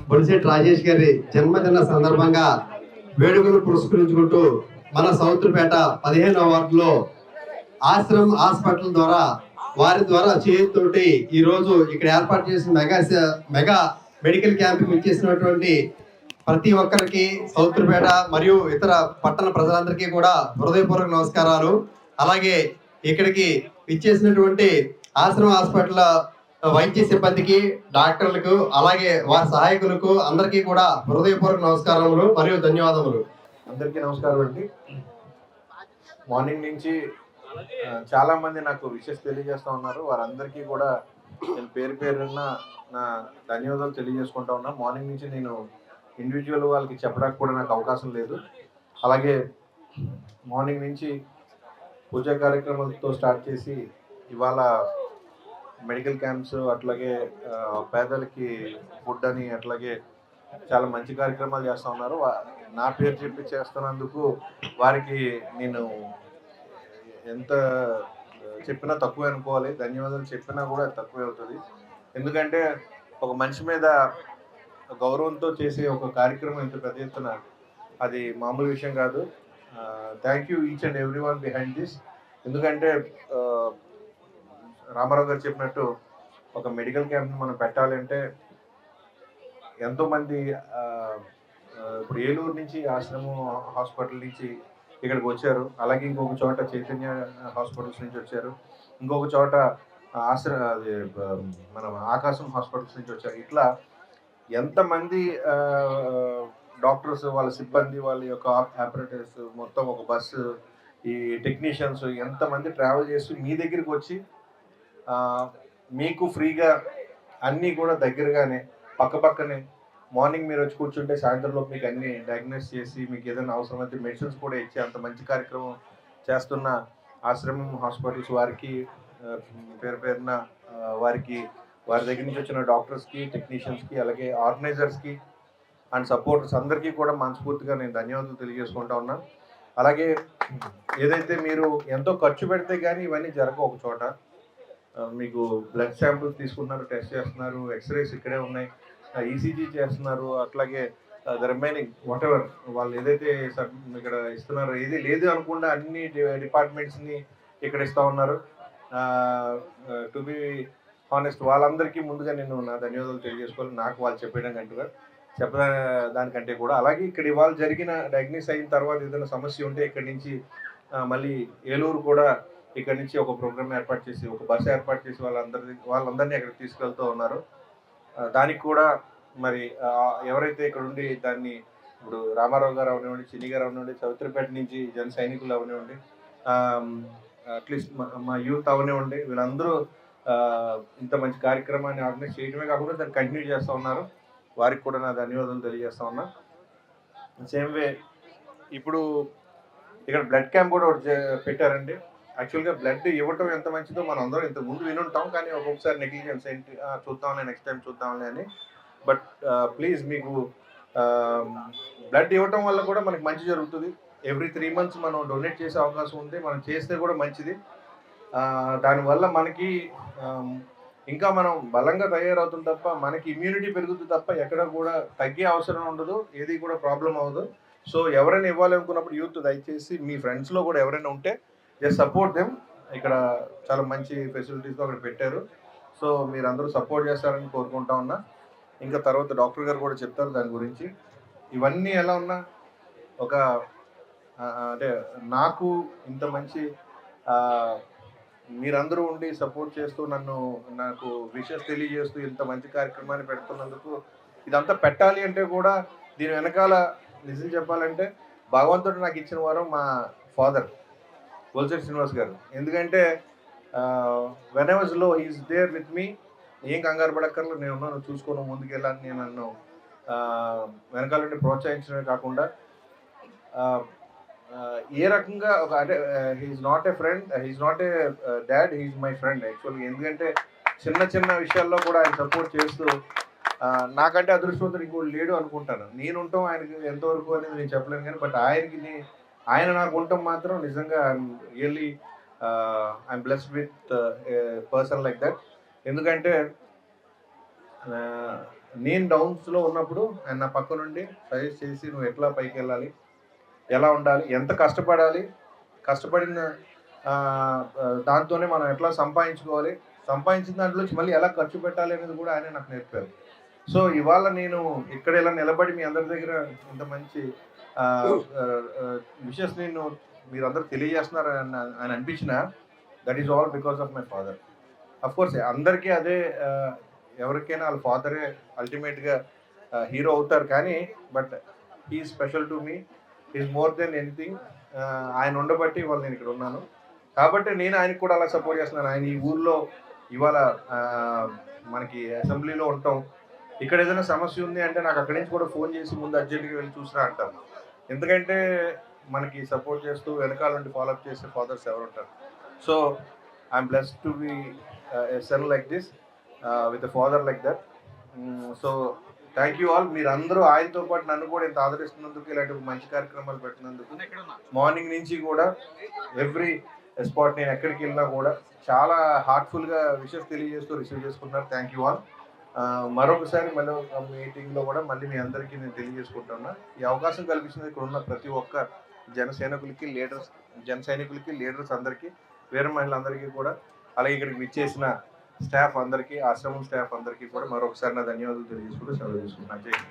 బొలిశెట్టి రాజేష్ గారి జన్మదిన సందర్భంగా వేడుకలు పురస్కరించుకుంటూ మన సౌత్రపేట 15వ వార్డులో ఆశ్రమ్ హాస్పిటల్ ద్వారా వారి ద్వారా చేతితోటి ఈ రోజు ఇక్కడ ఏర్పాటు చేసిన మెగా మెడికల్ క్యాంప్ ఇచ్చేసినటువంటి ప్రతి ఒక్కరికి సౌత్రపేట మరియు ఇతర పట్టణ ప్రజలందరికీ కూడా హృదయపూర్వక నమస్కారాలు. అలాగే ఇక్కడికి ఇచ్చేసినటువంటి ఆశ్రమ హాస్పిటల్ వైద్య సిబ్బందికి, డాక్టర్లకు, అలాగే వారి సహాయకులకు అందరికీ కూడా హృదయపూర్వక నమస్కారములు మరియు ధన్యవాదములు. అందరికీ నమస్కారం అండి. మార్నింగ్ నుంచి చాలా మంది నాకు విషెస్ తెలియజేస్తూ ఉన్నారు. వారందరికీ కూడా నేను పేరు పేరున్న నా ధన్యవాదాలు తెలియజేసుకుంటా ఉన్నా. మార్నింగ్ నుంచి నేను ఇండివిజువల్ వాళ్ళకి చెప్పడానికి కూడా నాకు అవకాశం లేదు. అలాగే మార్నింగ్ నుంచి పూజా కార్యక్రమాలతో స్టార్ట్ చేసి ఇవాళ మెడికల్ క్యాంప్స్, అట్లాగే పేదలకి ఫుడ్ అని, అట్లాగే చాలా మంచి కార్యక్రమాలు చేస్తూ ఉన్నారు. నా పేరు చెప్పి చేస్తున్నందుకు వారికి నేను ఎంత చెప్పినా తక్కువే అనుకోవాలి. ధన్యవాదాలు చెప్పినా కూడా తక్కువే అవుతుంది. ఎందుకంటే ఒక మనిషి మీద గౌరవంతో చేసే ఒక కార్యక్రమం ఇంత పెద్ద ఎత్తున అది మామూలు విషయం కాదు. Thank you each and every one behind this. ఎందుకంటే రామారావు గారు చెప్పినట్టు ఒక మెడికల్ క్యాంప్ని మనం పెట్టాలంటే ఎంతోమంది ఇప్పుడు ఏలూరు నుంచి ఆశ్రమం హాస్పిటల్ నుంచి ఇక్కడికి వచ్చారు. అలాగే ఇంకొక చోట చైతన్య హాస్పిటల్స్ నుంచి వచ్చారు. ఇంకొక చోట మన ఆకాశం హాస్పిటల్స్ నుంచి వచ్చారు. ఇట్లా ఎంతమంది డాక్టర్స్, వాళ్ళ సిబ్బంది, వాళ్ళ యొక్క ఆపరేటర్స్, మొత్తం ఒక బస్సు, ఈ టెక్నీషియన్స్ ఎంతమంది ట్రావెల్ చేసి మీ దగ్గరికి వచ్చి మీకు ఫ్రీగా అన్నీ కూడా దగ్గరగానే పక్కనే మార్నింగ్ మీరు వచ్చి కూర్చుంటే సాయంత్రంలోపు మీకు అన్ని డయాగ్నోస్ చేసి మీకు ఏదైనా అవసరమైతే మెడిసిన్స్ కూడా ఇచ్చి అంత మంచి కార్యక్రమం చేస్తున్న ఆశ్రమం హాస్పిటల్స్ వారికి పేరు పేరున వారికి, వారి దగ్గర నుంచి వచ్చిన డాక్టర్స్కి, టెక్నీషియన్స్కి, అలాగే ఆర్గనైజర్స్కి అండ్ సపోర్టర్స్ అందరికీ కూడా మనస్ఫూర్తిగా నేను ధన్యవాదాలు తెలియజేసుకుంటా ఉన్నా. అలాగే ఏదైతే మీరు ఎంతో ఖర్చు పెడితే కానీ ఇవన్నీ జరగవు. ఒక చోట మీకు బ్లడ్ శాంపుల్స్ తీసుకుంటున్నారు, టెస్ట్ చేస్తున్నారు, ఎక్స్రేస్ ఇక్కడే ఉన్నాయి, ఈసీజీ చేస్తున్నారు, అట్లాగే ద రిమైనింగ్ వాట్ ఎవర్ వాళ్ళు ఏదైతే ఇక్కడ ఇస్తున్నారో ఏది లేదు అనుకుండా అన్ని డిపార్ట్మెంట్స్ని ఇక్కడ ఇస్తూ ఉన్నారు. టు బి హానెస్ట్ వాళ్ళందరికీ ముందుగా నేను నా ధన్యవాదాలు తెలియజేసుకోవాలి. నాకు వాళ్ళు చెప్పడానికంటే కూడా. అలాగే ఇక్కడ ఇవాళ జరిగిన డయాగ్నోస్ అయిన తర్వాత ఏదైనా సమస్య ఉంటే ఇక్కడి నుంచి మళ్ళీ ఏలూరు కూడా ఇక్కడ నుంచి ఒక ప్రోగ్రామ్ ఏర్పాటు చేసి, ఒక బస్సు ఏర్పాటు చేసి వాళ్ళందరినీ అక్కడికి తీసుకెళ్తూ ఉన్నారు. దానికి కూడా మరి ఎవరైతే ఇక్కడ ఉండి దాన్ని ఇప్పుడు రామారావు గారు అవనివ్వండి, చిన్ని గారు అవనివ్వండి, చౌత్రిపేట నుంచి జన సైనికులు అవనివ్వండి, అట్లీస్ట్ మా యూత్ అవనివ్వండి, వీళ్ళందరూ ఇంత మంచి కార్యక్రమాన్ని ఆర్గనైజ్ చేయడమే కాకుండా దాన్ని కంటిన్యూ చేస్తూ ఉన్నారు. వారికి కూడా నా ధన్యవాదాలు తెలియజేస్తా ఉన్నా. సేమ్ వే ఇప్పుడు ఇక్కడ బ్లడ్ క్యాంప్ కూడా ఒకటి పెట్టారండి. యాక్చువల్గా బ్లడ్ ఇవ్వటం ఎంత మంచిదో మనం అందరం ఇంతకు ముందు వినుంటాం, కానీ ఒక్కొక్కసారి నెగ్లిజెన్స్ ఏంటి, చూద్దాంలే నెక్స్ట్ టైం చూద్దాంలే అని. బట్ ప్లీజ్ మీకు బ్లడ్ ఇవ్వటం వల్ల కూడా మనకి మంచి జరుగుతుంది. ఎవ్రీ 3 months మనం డొనేట్ చేసే అవకాశం ఉంది. మనం చేస్తే కూడా మంచిది. దానివల్ల మనకి ఇంకా మనం బలంగా తయారవుతుంది తప్ప, మనకి ఇమ్యూనిటీ పెరుగుతుంది తప్ప ఎక్కడ కూడా తగ్గే అవసరం ఉండదు, ఏది కూడా ప్రాబ్లం అవ్వదు. సో ఎవరైనా ఇవ్వాలి అనుకున్నప్పుడు యూత్ దయచేసి మీ ఫ్రెండ్స్లో కూడా ఎవరైనా ఉంటే జస్ట్ సపోర్ట్ దెమ్. ఇక్కడ చాలా మంచి ఫెసిలిటీస్తో అక్కడ పెట్టారు. సో మీరు అందరూ సపోర్ట్ చేస్తారని కోరుకుంటా ఉన్నా. ఇంకా తర్వాత డాక్టర్ గారు కూడా చెప్తారు దాని గురించి. ఇవన్నీ ఎలా ఉన్నా ఒక అంటే నాకు ఇంత మంచి మీరందరూ ఉండి సపోర్ట్ చేస్తూ నాకు విషెస్ తెలియజేస్తూ ఇంత మంచి కార్యక్రమాన్ని పెడుతున్నందుకు, ఇదంతా పెట్టాలి అంటే కూడా దీని వెనకాల నిజం చెప్పాలంటే భగవంతుడు నాకు ఇచ్చిన వారం మా ఫాదర్ బొలిశెట్టి శ్రీనివాస్ గారు. ఎందుకంటే వెన్ ఐ వాజ్ లో హీఈస్ దేర్ విత్ మీ. ఏం కంగారు పడక్కర్లో నేను ఉన్నాను, చూసుకోను, ముందుకెళ్ళాలని నేను నన్ను వెనకాల నుండి ప్రోత్సహించడమే కాకుండా ఏ రకంగా ఒక అంటే he's not a friend, he's not a dad, he's my friend యాక్చువల్గా. ఎందుకంటే చిన్న విషయాల్లో కూడా ఆయన సపోర్ట్ చేస్తూ, నాకంటే అదృష్టవంతుడు ఇంకోటి లేడు అనుకుంటాను. నేను ఉంటాం ఆయనకి ఎంతవరకు అనేది నేను చెప్పలేను, కానీ బట్ ఆయన నాకు ఉండటం మాత్రం నిజంగా I'm blessed with person like that. ఎందుకంటే నేను డౌన్స్లో ఉన్నప్పుడు ఆయన నా పక్క నుండి సజెస్ట్ చేసి నువ్వు ఎట్లా పైకి వెళ్ళాలి, ఎలా ఉండాలి, ఎంత కష్టపడాలి, కష్టపడిన దాంతోనే మనం ఎట్లా సంపాదించుకోవాలి, సంపాదించిన దాంట్లోంచి మళ్ళీ ఎలా ఖర్చు పెట్టాలి అనేది కూడా ఆయన నాకు నేర్పారు. సో ఇవాళ నేను ఇక్కడ ఇలా నిలబడి మీ అందరి దగ్గర ఇంత మంచి విషెస్ నేను మీరందరూ తెలియజేస్తున్నారు అని అనిపించిన that is all because of my father. Of course అందరికీ అదే, ఎవరికైనా వాళ్ళ ఫాదరే అల్టిమేట్గా హీరో అవుతారు, కానీ but he special to me, is more than anything. ఆయన ఉండబట్టి ఇవాళ నేను ఇక్కడ ఉన్నాను, కాబట్టి నేను ఆయనకు కూడా అలా సపోర్ట్ చేస్తున్నాను. ఆయన ఈ ఊర్లో ఇవాళ మనకి అసెంబ్లీలో ఉంటాం, ఇక్కడ ఏదైనా సమస్య ఉంది అంటే నాకు అక్కడి నుంచి కూడా ఫోన్ చేసి ముందు అర్జెంట్గా వెళ్ళి చూసినా అంటాం. ఎందుకంటే మనకి సపోర్ట్ చేస్తూ వెనకాల నుండి ఫాలోఅప్ చేసే ఫాదర్స్ ఎవరు ఉంటారు. So I'm blessed to be a son like this with a father like that. So thank you all. మీరు అందరూ ఆయనతో పాటు నన్ను కూడా ఇంత ఆదరిస్తున్నందుకు, ఇలాంటి మంచి కార్యక్రమాలు పెట్టినందుకు, మార్నింగ్ నుంచి కూడా ఎవ్రీ స్పాట్ నేను ఎక్కడికి వెళ్ళినా కూడా చాలా హార్ట్ఫుల్గా విషెస్ తెలియజేస్తూ రిసీవ్ చేసుకుంటున్నారు. Thank you all. మరొకసారి మళ్ళీ మీటింగ్లో కూడా మళ్ళీ మీ అందరికీ నేను తెలియజేసుకుంటున్నా. ఈ అవకాశం కల్పించిన ఇక్కడ ఉన్న ప్రతి ఒక్క జన సైనికులకి లీడర్స్ అందరికీ, వీర మహిళలందరికీ కూడా, అలాగే ఇక్కడికి విచ్చేసిన స్టాఫ్ అందరికీ, ఆశ్రమం స్టాఫ్ అందరికీ కూడా మరొకసారి నా ధన్యవాదాలు తెలియజేసుకుంటూ సెలవు తీసుకుంటున్నాను.